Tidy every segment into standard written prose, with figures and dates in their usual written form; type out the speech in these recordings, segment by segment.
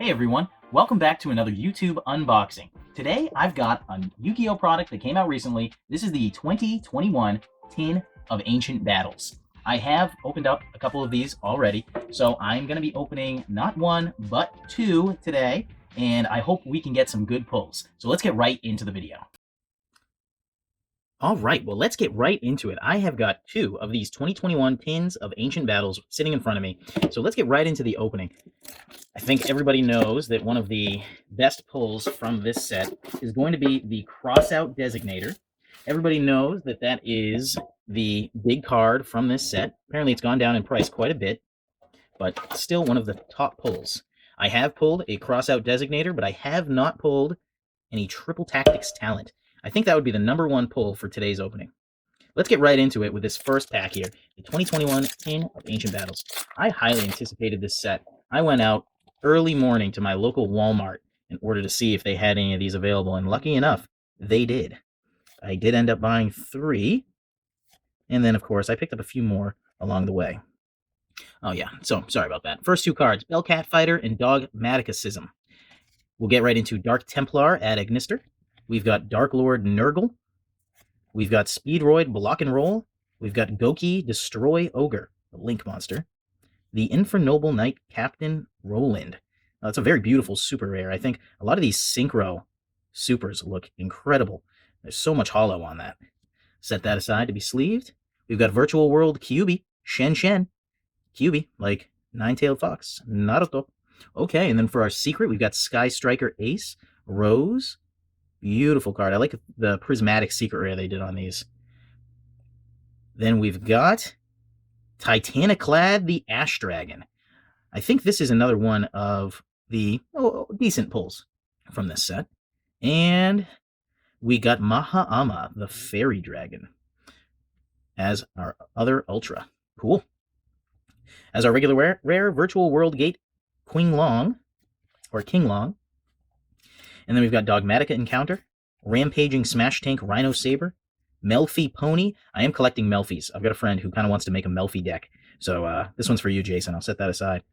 Hey everyone, welcome back to another YouTube unboxing. Today I've got a Yu-Gi-Oh product that came out recently. This is the 2021 Tin of Ancient Battles. I have opened up a couple of these already, so I'm going to be opening not one, but two today, and I hope we can get some good pulls. So let's get right into the video. All right, well, let's get right into it. I have got two of these 2021 Tins of Ancient Battles sitting in front of me, so let's get right into the opening. I think everybody knows that one of the best pulls from this set is going to be the Crossout Designator. Everybody knows that that is the big card from this set. Apparently it's gone down in price quite a bit, but still one of the top pulls. I have pulled a Crossout Designator, but I have not pulled any Triple Tactics Talent. I think that would be the #1 pull for today's opening. Let's get right into it with this first pack here, the 2021 Tin of Ancient Battles. I highly anticipated this set. I went out early morning to my local Walmart in order to see if they had any of these available, and lucky enough, they did. I did end up buying 3, and then, of course, I picked up a few more along the way. Oh, yeah, so sorry about that. First 2 cards, Bellcat Fighter and Dogmaticism. We'll get right into Dark Templar Ad Ignister. We've got Dark Lord Nurgle. We've got Speedroid Block and Roll. We've got Goki Destroy Ogre, the Link monster. The Infernoble Knight Captain Roland. It's a very beautiful super rare. I think a lot of these Synchro supers look incredible. There's so much holo on that. Set that aside to be sleeved. We've got Virtual World Kyubi, Shen Shen. Kyubi, like Nine-Tailed Fox, Naruto. Okay, and then for our secret, we've got Sky Striker Ace, Rose. Beautiful card. I like the prismatic secret rare they did on these. Then we've got Titaniclad the Ash Dragon. I think this is another one of the decent pulls from this set. And we got Maha'ama the Fairy Dragon as our other Ultra. Cool. As our regular rare Virtual World Gate King Long. And then we've got Dogmatica Encounter, Rampaging Smash Tank Rhino Saber, Melfi Pony. I am collecting Melfis. I've got a friend who kind of wants to make a Melfi deck. So this one's for you, Jason. I'll set that aside.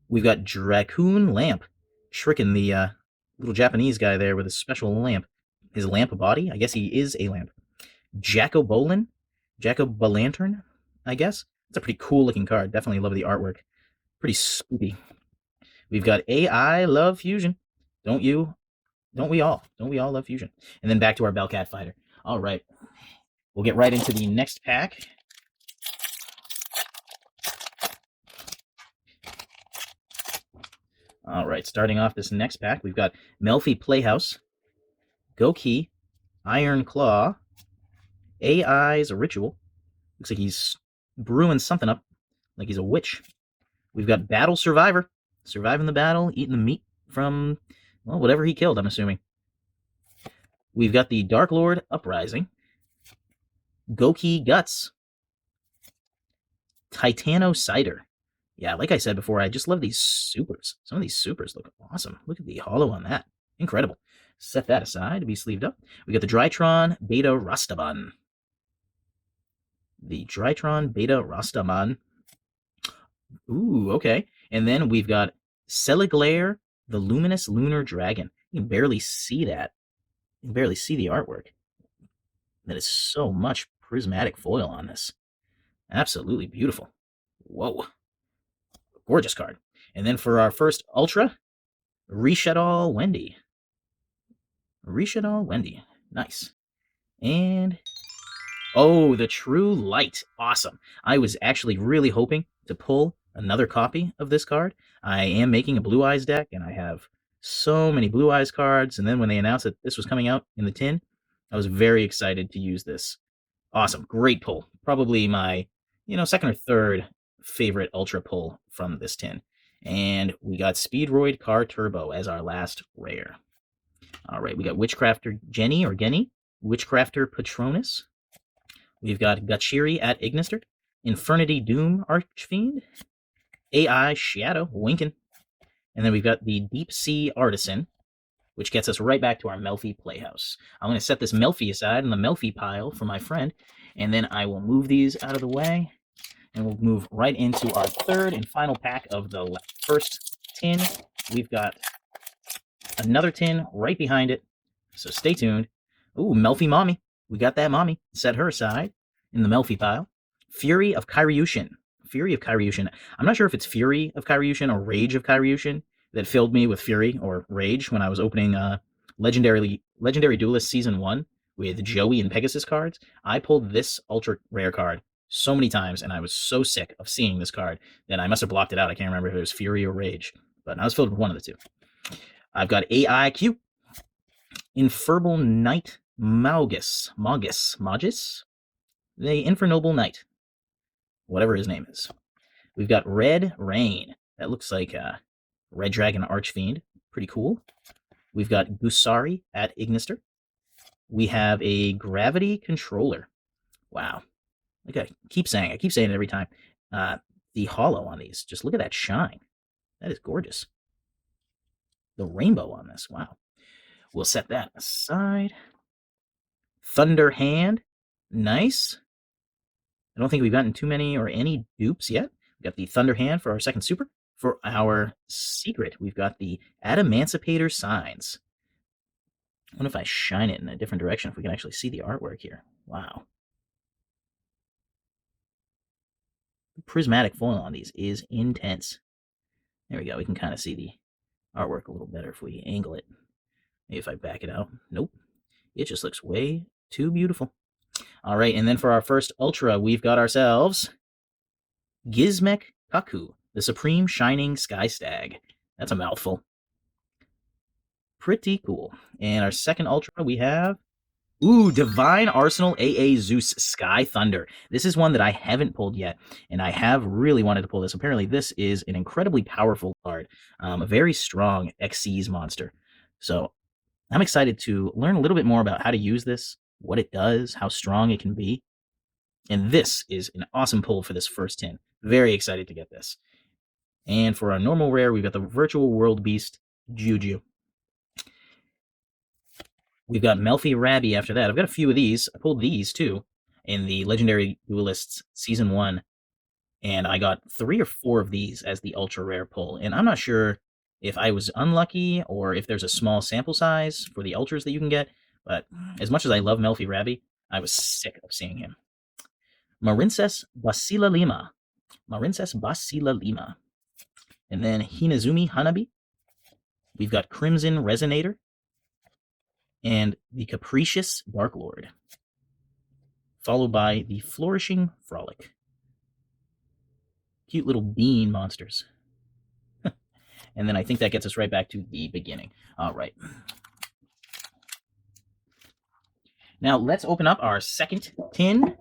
We've got Dracoon Lamp, tricking the little Japanese guy there with his special lamp. His lamp body? I guess he is a lamp. Jack-o'-lantern, I guess. It's a pretty cool looking card. Definitely love the artwork. Pretty spooky. We've got AI Love Fusion. Don't we all love Fusion? And then back to our Bellcat Fighter. All right. We'll get right into the next pack. All right, starting off this next pack, we've got Melfi Playhouse, Goki, Iron Claw, AI's Ritual. Looks like he's brewing something up, like he's a witch. We've got Battle Survivor, surviving the battle, eating the meat from, well, whatever he killed, I'm assuming. We've got the Dark Lord Uprising, Goki Guts, Titano Cider. Yeah, like I said before, I just love these supers. Some of these supers look awesome. Look at the holo on that. Incredible. Set that aside to be sleeved up. We got the Drytron Beta Rastaman. The Drytron Beta Rastaman. Ooh, okay. And then we've got Celiglare, the Luminous Lunar Dragon. You can barely see that. You can barely see the artwork. That is so much prismatic foil on this. Absolutely beautiful. Whoa. Gorgeous card. And then for our first Ultra, Reshadal Wendy. Nice. And, oh, the True Light. Awesome. I was actually really hoping to pull another copy of this card. I am making a Blue Eyes deck, and I have so many Blue Eyes cards. And then when they announced that this was coming out in the tin, I was very excited to use this. Awesome. Great pull. Probably my, second or third favorite Ultra pull from this tin. And we got Speedroid Car Turbo as our last rare. All right, we got Witchcrafter Jenny or Genny, Witchcrafter Patronus. We've got Gachiri at Ignister, Infernity Doom Archfiend, AI Shadow Winkin. And then we've got the Deep Sea Artisan, which gets us right back to our Melfi Playhouse. I'm going to set this Melfi aside in the Melfi pile for my friend, and then I will move these out of the way. And we'll move right into our third and final pack of the first tin we've got another tin right behind it, so stay tuned. Ooh, Melfi Mommy. We got that Mommy. Set her aside in the Melfi pile. Fury of Kyriushin. Fury of Kyriushin. I'm not sure if it's Fury of Kyriushin or Rage of Kyriushin that filled me with fury or rage when I was opening Legendary Duelist Season 1 with Joey and Pegasus cards. I pulled this ultra rare card so many times, and I was so sick of seeing this card that I must have blocked it out. I can't remember if it was Fury or Rage, but I was filled with one of the two. I've got AIQ, Infernal Knight Magus, the Infernoble Knight, whatever his name is. We've got Red Rain. That looks like a Red Dragon Archfiend. Pretty cool. We've got Gusari at Ignister. We have a Gravity Controller. Wow. Like I keep saying it every time. The holo on these, just look at that shine. That is gorgeous. The rainbow on this, wow. We'll set that aside. Thunder Hand, nice. I don't think we've gotten too many or any dupes yet. We've got the Thunder Hand for our second super. For our secret, we've got the Adamantipator Signs. I wonder if I shine it in a different direction, if we can actually see the artwork here. Wow. The prismatic foil on these is intense. There we go. We can kind of see the artwork a little better if we angle it. Maybe if I back it out. Nope. It just looks way too beautiful. All right, and then for our first Ultra, we've got ourselves Gizmek Kaku, the Supreme Shining Sky Stag. That's a mouthful. Pretty cool. And our second Ultra, we have Divine Arsenal AA Zeus Sky Thunder. This is one that I haven't pulled yet, and I have really wanted to pull this. Apparently, this is an incredibly powerful card, a very strong Xyz monster. So I'm excited to learn a little bit more about how to use this, what it does, how strong it can be. And this is an awesome pull for this first tin. Very excited to get this. And for our normal rare, we've got the Virtual World Beast, Juju. We've got Melfi Rabby after that. I've got a few of these. I pulled these too in the Legendary Duelists Season 1. And I got 3 or 4 of these as the ultra rare pull. And I'm not sure if I was unlucky or if there's a small sample size for the ultras that you can get. But as much as I love Melfi Rabby, I was sick of seeing him. Marinces Basila Lima. And then Hinazumi Hanabi. We've got Crimson Resonator. And the Capricious Dark Lord. Followed by the Flourishing Frolic. Cute little bean monsters. And then I think that gets us right back to the beginning. All right. Now let's open up our second tin.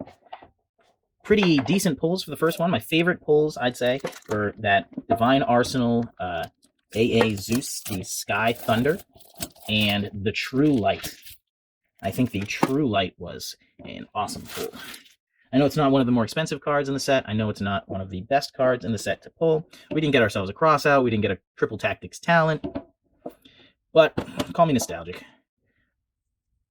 Pretty decent pulls for the first one. My favorite pulls, I'd say, were that Divine Arsenal AA Zeus, the Sky Thunder, and the True Light. I think the True Light was an awesome pull. I know it's not one of the more expensive cards in the set. I know it's not one of the best cards in the set to pull. We didn't get ourselves a crossout. We didn't get a Triple Tactics Talent. But call me nostalgic.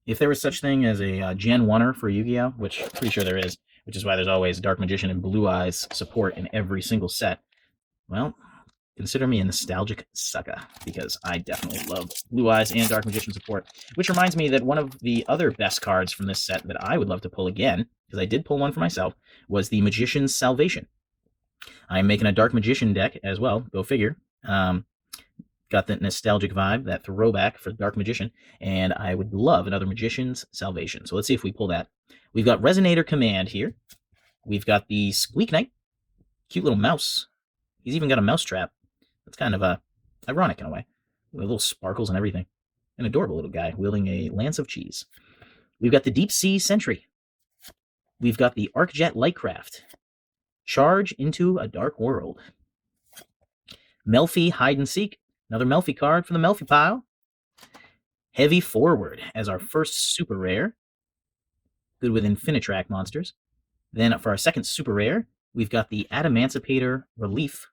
If there was such thing as a Gen 1er for Yu-Gi-Oh!, which I'm pretty sure there is, which is why there's always Dark Magician and Blue Eyes support in every single set, well, consider me a nostalgic sucker, because I definitely love Blue Eyes and Dark Magician support. Which reminds me that one of the other best cards from this set that I would love to pull again, because I did pull one for myself, was the Magician's Salvation. I'm making a Dark Magician deck as well, go figure. Got that nostalgic vibe, that throwback for Dark Magician, and I would love another Magician's Salvation. So let's see if we pull that. We've got Resonator Command here. We've got the Squeak Knight. Cute little mouse. He's even got a mouse trap. That's kind of ironic in a way. With little sparkles and everything. An adorable little guy wielding a lance of cheese. We've got the Deep Sea Sentry. We've got the Arcjet Lightcraft. Charge into a Dark World. Melfi Hide and Seek. Another Melfi card from the Melfi pile. Heavy Forward as our first super rare. Good with Infinitrack monsters. Then for our second super rare, we've got the Adamantipator Relief.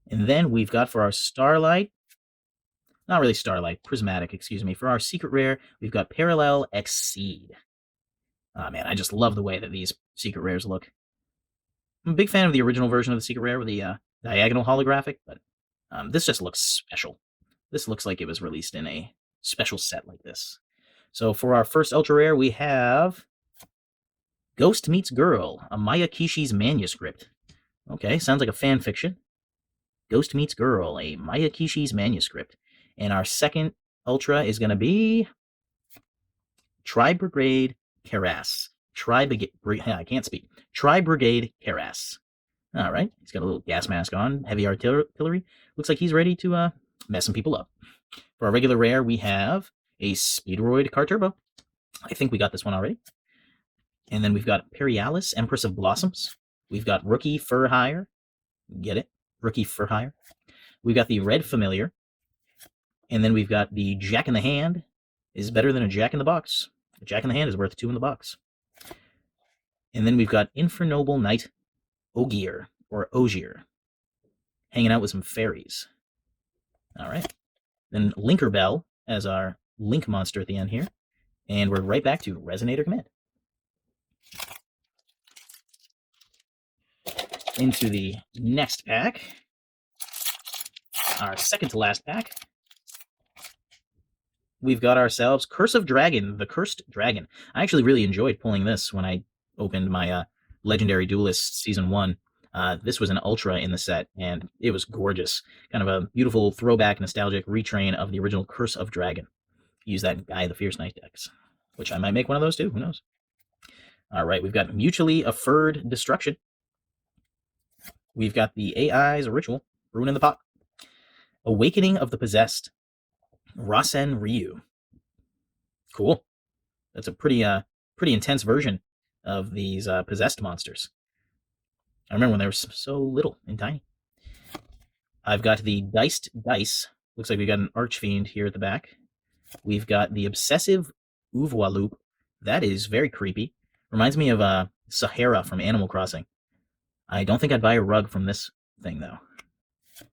And then we've got for our Starlight, not really Starlight, Prismatic, excuse me. For our secret rare, we've got Parallel Exceed. Oh man, I just love the way that these secret rares look. I'm a big fan of the original version of the secret rare with the diagonal holographic, but This just looks special. This looks like it was released in a special set like this. So for our first ultra rare, we have Ghost Meets Girl, a Maya Kishi's manuscript. Okay, sounds like a fan fiction. Ghost Meets Girl, a Maya Kishi's manuscript. And our second ultra is going to be Tri-Brigade Karas. I can't speak. Tri-Brigade Karas. All right, he's got a little gas mask on, heavy artillery. Looks like he's ready to mess some people up. For our regular rare, we have a Speedroid Car Turbo. I think we got this one already. And then we've got Perialis, Empress of Blossoms. We've got Rookie Fur Hire. Get it? Rookie Fur Hire. We've got the Red Familiar. And then we've got the Jack in the Hand is better than a Jack in the Box. A Jack in the Hand is worth 2 in the box. And then we've got Infernoble Knight Ogier, or Ogier, hanging out with some fairies. All right. Then Linker Bell as our link monster at the end here. And we're right back to Resonator Command. Into the next pack. Our second to last pack. We've got ourselves Curse of Dragon, the Cursed Dragon. I actually really enjoyed pulling this when I opened my Legendary Duelist Season 1. This was an Ultra in the set, and it was gorgeous. Kind of a beautiful throwback, nostalgic retrain of the original Curse of Dragon. Use that Guy the Fierce Knight decks, which I might make one of those too. Who knows? All right, we've got Mutually Afferred Destruction. We've got the AI's Ritual, Ruin in the Pot. Awakening of the Possessed, Rasen Ryu. Cool. That's a pretty intense version of these possessed monsters. I remember when they were so little and tiny. I've got the Diced Dice. Looks like we got an Archfiend here at the back. We've got the Obsessive Ouvwa That is very creepy. Reminds me of Sahara from Animal Crossing. I don't think I'd buy a rug from this thing, though. I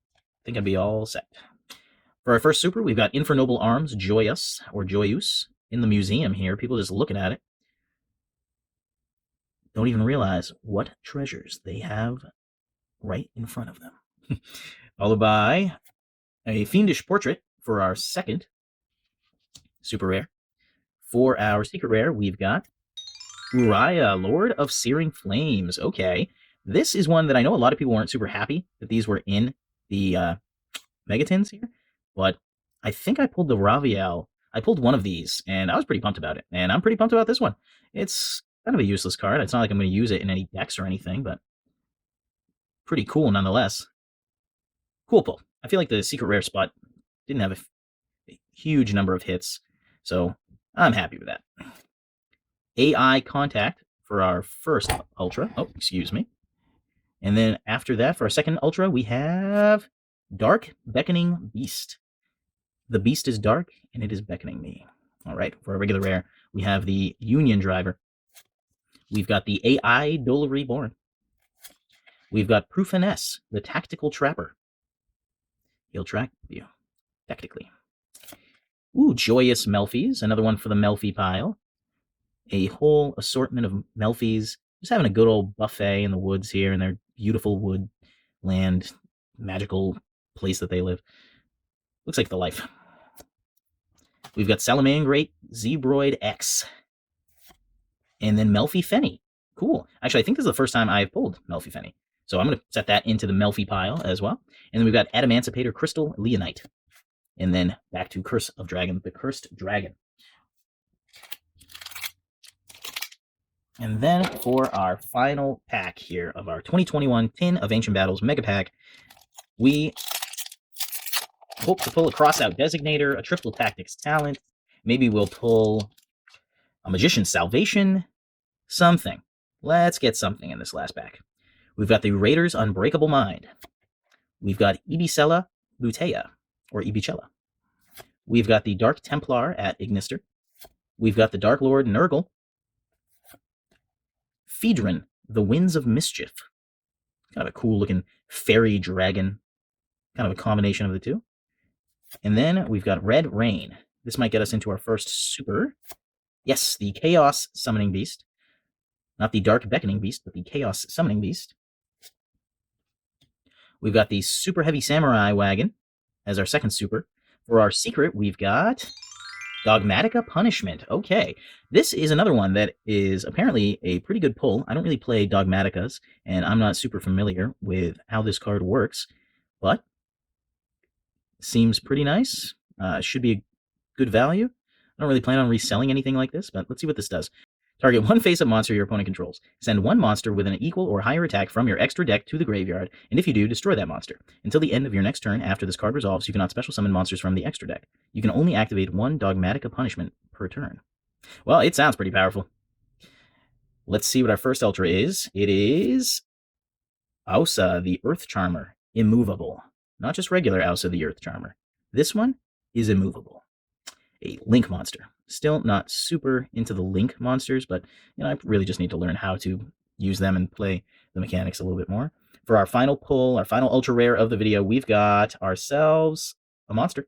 think I'd be all set. For our first super, we've got Infernoble Arms, Joyous, or Joyous, in the museum here. People just looking at it. Don't even realize what treasures they have right in front of them. Followed by a Fiendish Portrait for our second super rare. For our secret rare, we've got Uriah, Lord of Searing Flames. Okay. This is one that I know a lot of people weren't super happy that these were in the Megatins here, but I think I pulled the Raviel. I pulled one of these, and I was pretty pumped about it, and I'm pretty pumped about this one. It's kind of a useless card. It's not like I'm going to use it in any decks or anything, but pretty cool nonetheless. Cool pull. I feel like the secret rare spot didn't have a huge number of hits, so I'm happy with that. AI Contact for our first Ultra. Oh, excuse me. And then after that, for our second Ultra, we have Dark Beckoning Beast. The beast is dark, and it is beckoning me. All right, for our regular rare, we have the Union Driver. We've got the AI Dole Reborn. We've got Proofiness, the Tactical Trapper. He'll track you, technically. Ooh, Joyous Melfies, another one for the Melfi pile. A whole assortment of Melfies. Just having a good old buffet in the woods here in their beautiful woodland, magical place that they live. Looks like the life. We've got Salamangreat, Zebroid X, and then Melfi Fenny. Cool. Actually, I think this is the first time I've pulled Melfi Fenny. So I'm going to set that into the Melfi pile as well. And then we've got Adamancipator Crystal Leonite. And then back to Curse of Dragon, the Cursed Dragon. And then for our final pack here of our 2021 Tin of Ancient Battles Mega Pack, we hope to pull a Crossout Designator, a Triple Tactics Talent. Maybe we'll pull a Magician's Salvation. Something. Let's get something in this last pack. We've got the Raider's Unbreakable Mind. We've got Ibicella Lutea, or Ibicella. We've got the Dark Templar at Ignister. We've got the Dark Lord Nurgle. Phaedron, the Winds of Mischief. Kind of a cool looking fairy dragon. Kind of a combination of the two. And then we've got Red Rain. This might get us into our first super. Yes, the Chaos Summoning Beast. Not the Dark Beckoning Beast, but the Chaos Summoning Beast. We've got the Super Heavy Samurai Wagon as our second super. For our secret, we've got Dogmatica Punishment. Okay, this is another one that is apparently a pretty good pull. I don't really play Dogmaticas, and I'm not super familiar with how this card works, but seems pretty nice. Should be a good value. I don't really plan on reselling anything like this, but let's see what this does. Target one face-up monster your opponent controls. Send one monster with an equal or higher attack from your extra deck to the graveyard, and if you do, destroy that monster. Until the end of your next turn, after this card resolves, you cannot special summon monsters from the extra deck. You can only activate one Dogmatica Punishment per turn. Well, it sounds pretty powerful. Let's see what our first Ultra is. It is Ausa, the Earth Charmer, immovable. Not just regular Ausa, the Earth Charmer. This one is immovable. A Link monster. Still not super into the Link monsters, but I really just need to learn how to use them and play the mechanics a little bit more. For our final pull, our final ultra rare of the video, we've got ourselves a monster.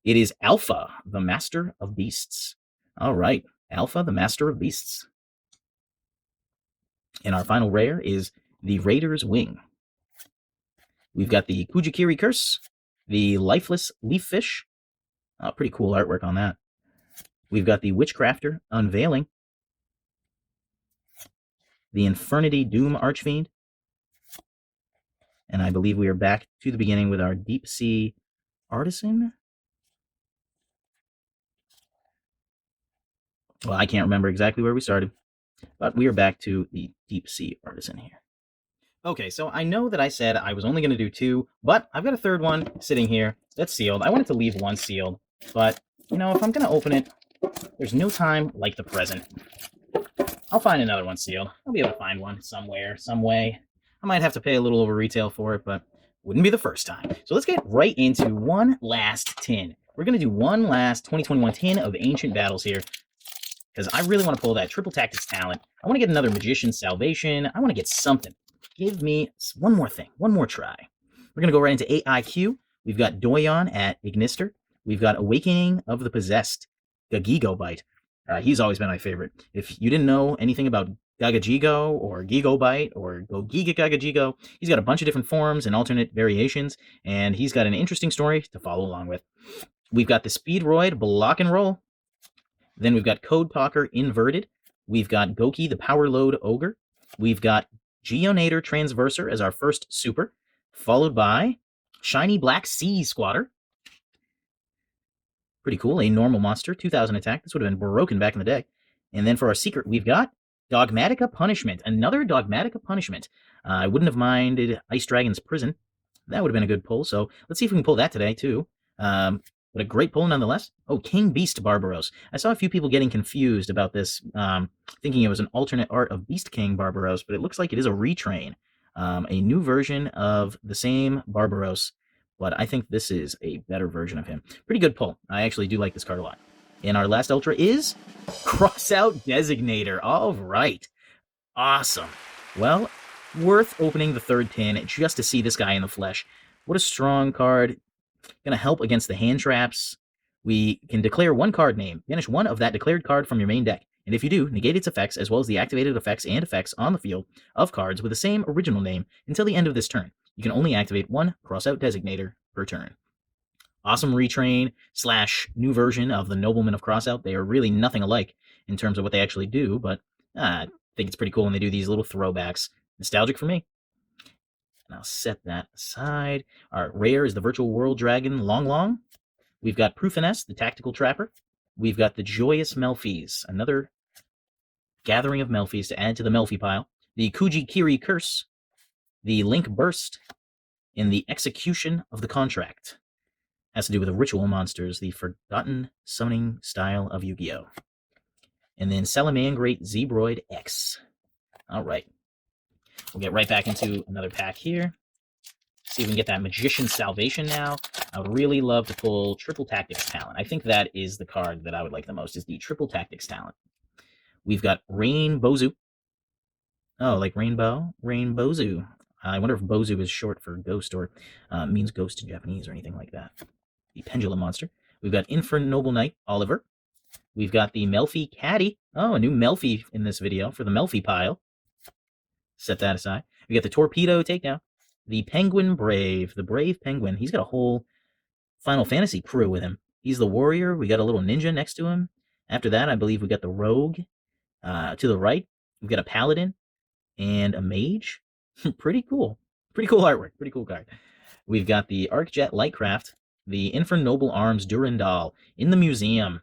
It is Alpha, the Master of Beasts. All right, Alpha, the Master of Beasts. And our final rare is the Raider's Wing. We've got the Kujikiri Curse, the Lifeless Leaf Fish. Pretty cool artwork on that. We've got the Witchcrafter Unveiling, the Infernity Doom Archfiend, and I believe we are back to the beginning with our Deep Sea Artisan. Well, I can't remember exactly where we started, but we are back to the Deep Sea Artisan here. Okay, so I know that I said I was only going to do two, but I've got a third one sitting here that's sealed. I wanted to leave one sealed, but, if I'm going to open it, there's no time like the present. I'll find another one sealed. I'll be able to find one somewhere, some way. I might have to pay a little over retail for it, but wouldn't be the first time. So let's get right into one last tin. We're going to do one last 2021 tin of Ancient Battles here, because I really want to pull that Triple Tactics talent. I want to get another Magician's Salvation. I want to get something. Give me one more thing, one more try. We're going to go right into AIQ. We've got Doyon at Ignister. We've got Awakening of the Possessed, Gagigo Bite. He's always been my favorite. If you didn't know anything about Gagajigo or Gigo Bite or Gogiga Gagajigo, he's got a bunch of different forms and alternate variations, and he's got an interesting story to follow along with. We've got the Speedroid Block and Roll. Then we've got Code Talker Inverted. We've got Goki the Power Load Ogre. We've got Geonator Transverser as our first super, followed by Shiny Black Sea Squatter. Pretty cool, a normal monster, 2,000 attack. This would have been broken back in the day. And then for our secret, we've got Dogmatica Punishment, another Dogmatica Punishment. I wouldn't have minded Ice Dragon's Prison. That would have been a good pull, so let's see if we can pull that today, too. But a great pull nonetheless. Oh, King Beast Barbaros. I saw a few people getting confused about this, thinking it was an alternate art of Beast King Barbaros, but it looks like it is a retrain. A new version of the same Barbaros, but I think this is a better version of him. Pretty good pull. I actually do like this card a lot. And our last Ultra is Crossout Designator. All right. Awesome. Well, worth opening the third tin just to see this guy in the flesh. What a strong card. Going to help against the hand traps. We can declare one card name. Banish one of that declared card from your main deck. And if you do, negate its effects as well as the activated effects and effects on the field of cards with the same original name until the end of this turn. You can only activate one Crossout Designator per turn. Awesome retrain / new version of the Nobleman of Crossout. They are really nothing alike in terms of what they actually do, but I think it's pretty cool when they do these little throwbacks. Nostalgic for me. And I'll set that aside. Our rare is the Virtual World Dragon Long Long. We've got Proofiness, the Tactical Trapper. We've got the Joyous Melfies, another gathering of Melfies to add to the Melfi pile. The Kujikiri Curse, the Link Burst, and the Execution of the Contract. Has to do with the ritual monsters, the forgotten summoning style of Yu-Gi-Oh! And then Salamangreat Zebroid X. All right. We'll get right back into another pack here. See if we can get that Magician's Salvation now. I would really love to pull Triple Tactics Talent. I think that is the card that I would like the most, is the Triple Tactics Talent. We've got Rainbozu. Oh, like Rainbow? Rainbozu. I wonder if Bozu is short for ghost or means ghost in Japanese or anything like that. The Pendulum Monster. We've got Infernoble Knight Oliver. We've got the Melfi Caddy. Oh, a new Melfi in this video for the Melfi pile. Set that aside. We got the Torpedo Takedown. the Penguin Brave, the Brave Penguin. He's got a whole Final Fantasy crew with him. He's the warrior. We got a little ninja next to him. After that, I believe we got the rogue. To the right, we've got a paladin and a mage. Pretty cool. Pretty cool artwork. Pretty cool card. We've got the Arcjet Lightcraft, the Infernoble Arms Durandal in the museum.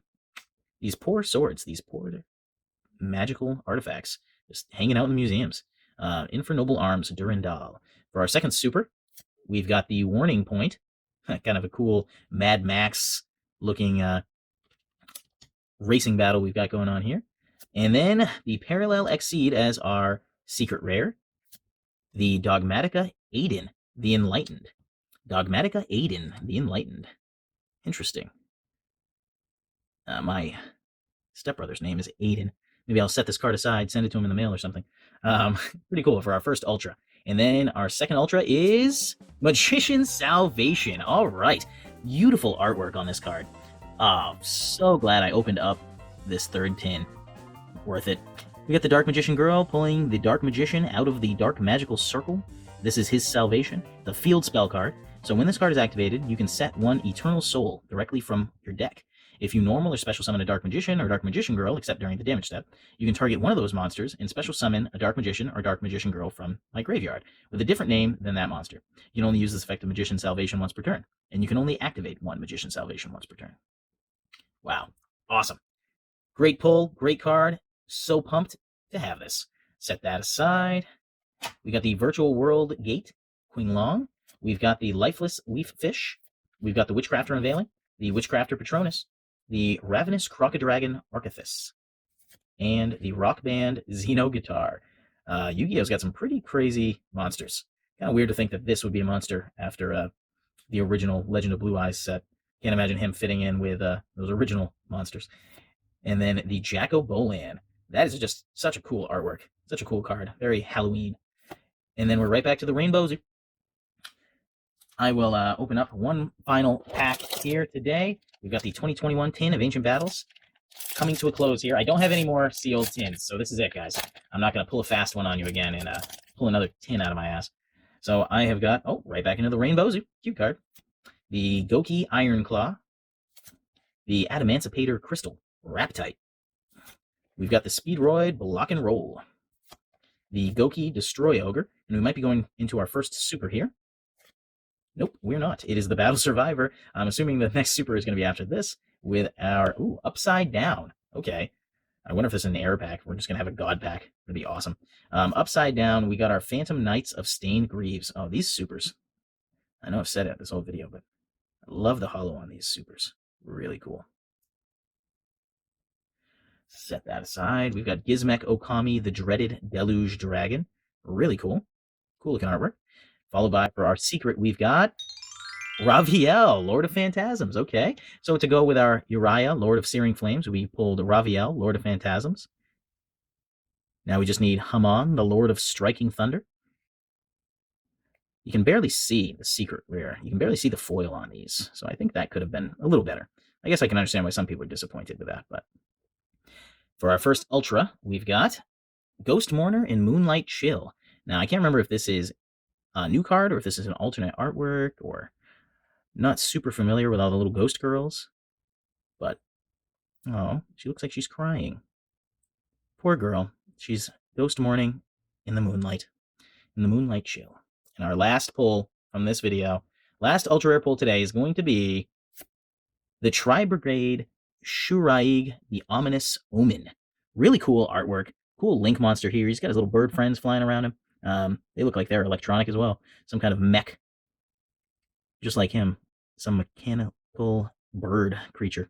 These poor swords, these poor magical artifacts, just hanging out in the museums. Infernoble Arms Durandal. For our second super, we've got the Warning Point, kind of a cool Mad Max looking racing battle we've got going on here. And then the Parallel Exceed as our secret rare, the Dogmatica Aiden, the Enlightened. Dogmatica Aiden, the Enlightened. Interesting. My stepbrother's name is Aiden. Maybe I'll set this card aside, send it to him in the mail or something. Pretty cool for our first Ultra. And then our second Ultra is Magician's Salvation. All right. Beautiful artwork on this card. So glad I opened up this third tin. Worth it. We got the Dark Magician Girl pulling the Dark Magician out of the Dark Magical Circle. This is his salvation, the field spell card. So when this card is activated, you can set one Eternal Soul directly from your deck. If you normal or special summon a Dark Magician or Dark Magician Girl, except during the damage step, you can target one of those monsters and special summon a Dark Magician or Dark Magician Girl from my graveyard with a different name than that monster. You can only use this effect of Magician Salvation once per turn, and you can only activate one Magician Salvation once per turn. Wow. Awesome. Great pull, great card. So pumped to have this. Set that aside. We got the Virtual World Gate, Queen Long. We've got the Lifeless Leaf Fish. We've got the Witchcrafter Unveiling, the Witchcrafter Patronus, the Ravenous Crocodragon Archithus, and the Rock Band Xeno Guitar. Yu-Gi-Oh's got some pretty crazy monsters. Kind of weird to think that this would be a monster after the original Legend of Blue Eyes set. Can't imagine him fitting in with those original monsters. And then the Jacko Bolan. That is just such a cool artwork. Such a cool card. Very Halloween. And then we're right back to the rainbows. I will open up one final pack here today. We've got the 2021 tin of Ancient Battles coming to a close here. I don't have any more sealed tins, so this is it, guys. I'm not going to pull a fast one on you again and pull another tin out of my ass. So I have got, right back into the rainbows. Cute card. The Goki Ironclaw. The Adamancipator Crystal Raptite. We've got the Speedroid Block and Roll. The Goki Destroy Ogre. And we might be going into our first super here. Nope, we're not. It is the Battle Survivor. I'm assuming the next super is going to be after this with our, Upside Down. Okay. I wonder if this is an air pack. We're just going to have a God pack. That'd be awesome. Upside Down, we got our Phantom Knights of Stained Greaves. Oh, these supers. I know I've said it this whole video, but I love the holo on these supers. Really cool. Set that aside. We've got Gizmek Okami, the Dreaded Deluge Dragon. Really cool. Cool looking artwork. Followed by, for our secret, we've got Raviel, Lord of Phantasms. Okay. So to go with our Uriah, Lord of Searing Flames, we pulled Raviel, Lord of Phantasms. Now we just need Haman, the Lord of Striking Thunder. You can barely see the secret rare. You can barely see the foil on these. So I think that could have been a little better. I guess I can understand why some people are disappointed with that. But for our first Ultra, we've got Ghost Mourner and Moonlight Chill. Now, I can't remember if this is a new card or if this is an alternate artwork, or not super familiar with all the little ghost girls. But, she looks like she's crying. Poor girl. She's ghost mourning in the moonlight chill. And our last pull from this video, last ultra rare pull today, is going to be the Tri-Brigade Shuraig, the Ominous Omen. Really cool artwork. Cool Link monster here. He's got his little bird friends flying around him. They look like they're electronic as well. Some kind of mech. Just like him. Some mechanical bird creature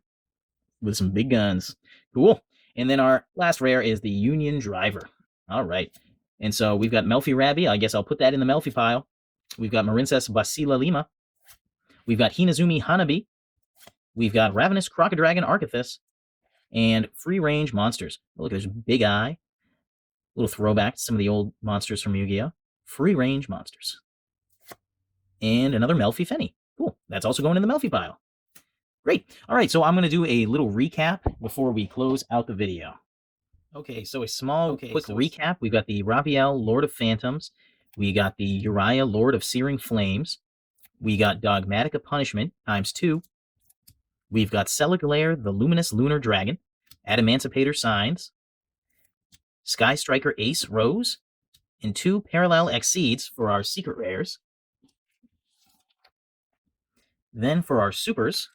with some big guns. Cool. And then our last rare is the Union Driver. All right. And so we've got Melfi Rabi. I guess I'll put that in the Melfi pile. We've got Marincess Basila Lima. We've got Hinazumi Hanabi. We've got Ravenous Crocodragon Archithus. And Free Range Monsters. Look, there's Big Eye. Little throwback to some of the old monsters from Yu-Gi-Oh! Free Range Monsters. And another Melfi Fenny. Cool. That's also going in the Melfi pile. Great. All right, so I'm going to do a little recap before we close out the video. Okay, so a quick recap. We've got the Raviel, Lord of Phantoms. We got the Uriah, Lord of Searing Flames. We got Dogmatica Punishment ×2. We've got Celaglare, the Luminous Lunar Dragon. Adamancipator Signs. Sky Striker Ace Rose. And 2 Parallel Exceeds for our secret rares. Then for our supers,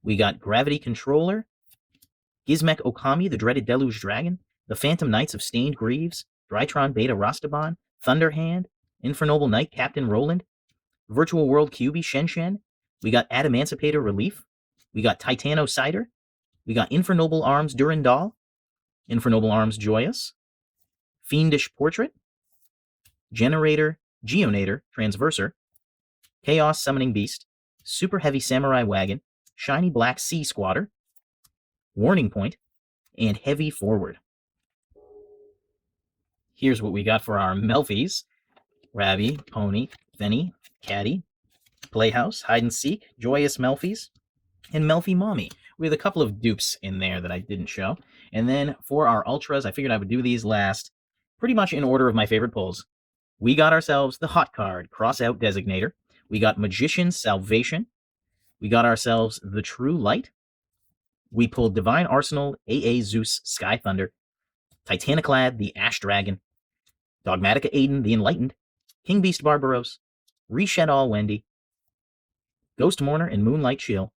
we got Gravity Controller, Gizmek Okami, the Dreaded Deluge Dragon, the Phantom Knights of Stained Greaves, Drytron Beta Rastaban, Thunderhand, Infernoble Knight Captain Roland, Virtual World QB Shen. We got Adamancipator Relief. We got Titano Cider. We got Infernoble Arms Durandal, Infernoble Arms Joyous, Fiendish Portrait, Geonator Transverser, Chaos Summoning Beast, Super Heavy Samurai Wagon, Shiny Black Sea Squatter, Warning Point, and Heavy Forward. Here's what we got for our Melfies. Rabby, Pony, Fenny, Caddy, Playhouse, Hide and Seek, Joyous Melfies, and Melfie Mommy, with a couple of dupes in there that I didn't show. And then for our Ultras, I figured I would do these last, pretty much in order of my favorite pulls. We got ourselves the Hot Card, Cross-Out Designator. We got Magician's Salvation. We got ourselves the True Light. We pulled Divine Arsenal, AA Zeus, Sky Thunder, Titaniclad, the Ash Dragon, Dogmatica Aiden, the Enlightened, King Beast Barbaros, Reshed All Wendy, Ghost Mourner and Moonlight Chill,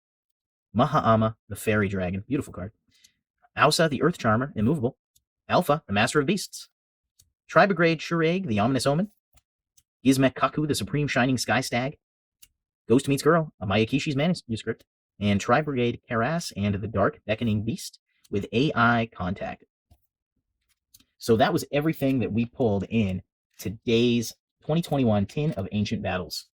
Maha'ama, the Fairy Dragon, beautiful card, Ausa, the Earth Charmer, immovable, Alpha, the Master of Beasts, Tribrigade Shuraig, the Ominous Omen, Gizmek Kaku, the Supreme Shining Sky Stag, Ghost Meets Girl, a Mayakishi's manuscript, and Tribrigade Karas and the Dark Beckoning Beast with AI Contact. So that was everything that we pulled in today's 2021 Tin of Ancient Battles.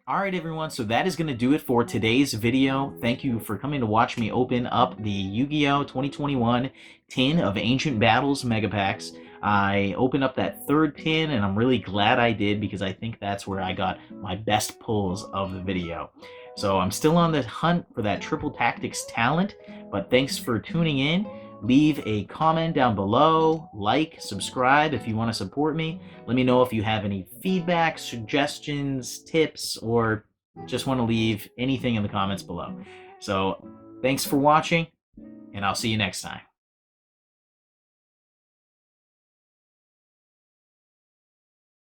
All right, everyone, so that is going to do it for today's video. Thank you for coming to watch me open up the Yu-Gi-Oh! 2021 Tin of Ancient Battles Mega Packs. I opened up that third tin, and I'm really glad I did because I think that's where I got my best pulls of the video. So I'm still on the hunt for that Triple Tactics talent, but thanks for tuning in. Leave a comment down below, like, subscribe if you want to support me. Let me know if you have any feedback, suggestions, tips, or just want to leave anything in the comments below. So thanks for watching, and I'll see you next time.